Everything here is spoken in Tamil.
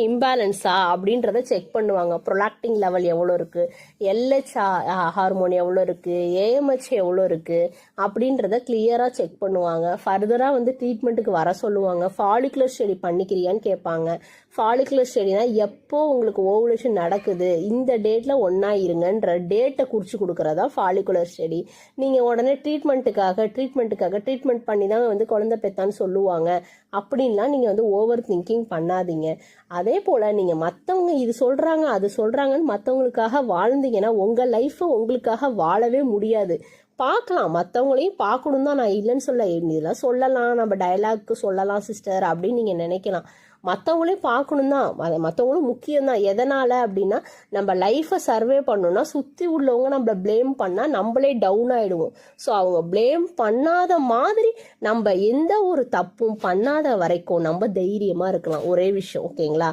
இம்பேலன்ஸா அப்படின்றத செக் பண்ணுவாங்க. ப்ரொலாக்டின் லெவல் எவ்வளோ இருக்கு, எல்ஹெச் ஹார்மோன் எவ்வளோ இருக்கு, ஏஎம்ஹெச் எவ்வளோ இருக்கு அப்படின்றத கிளியரா செக் பண்ணுவாங்க. ஃபர்தரா ட்ரீட்மெண்ட்டுக்கு வர சொல்லுவாங்க. ஃபாலிகுலர் ஸ்டடி பண்ணிக்கிறியான்னு கேட்பாங்க. ஃபாலிகுலர் ஸ்டடினா எப்போ உங்களுக்கு ஓவுலேஷன் நடக்குது, இந்த டேட்ல ஒன்னா இருங்கன்ற டேட்டை குறிச்சு கொடுக்கறதா ஃபாலிகுலர் ஸ்டடி. நீங்க உடனே ட்ரீட்மெண்ட் பண்ணி தான் குழந்தை பெத்தான்னு சொல்லுவாங்க அப்படின்லாம் நீங்க ஓவர் திங்கிங் பண்ணாதீங்க. அதே போல நீங்க மத்தவங்க இது சொல்றாங்க அது சொல்றாங்கன்னு மத்தவங்களுக்காக வாழ்ந்தீங்கன்னா உங்க லைஃப் உங்களுக்காக வாழவே முடியாது. பார்க்கலாம், மற்றவங்களையும் பார்க்கணும் தான், நான் இல்லைன்னு சொல்ல. இதெல்லாம் சொல்லலாம், நம்ம டயலாக்கு சொல்லலாம் சிஸ்டர் அப்படின்னு நீங்கள் நினைக்கலாம். மற்றவங்களையும் பார்க்கணும் தான், மற்றவங்களும் முக்கியம் தான். எதனால் அப்படின்னா, நம்ம லைஃப்பை சர்வே பண்ணணும்னா சுற்றி உள்ளவங்க நம்மளை ப்ளேம் பண்ணால் நம்மளே டவுன் ஆகிடுவோம். ஸோ அவங்க ப்ளேம் பண்ணாத மாதிரி நம்ம எந்த ஒரு தப்பும் பண்ணாத வரைக்கும் நம்ம தைரியமாக இருக்கலாம். ஒரே விஷயம், ஓகேங்களா?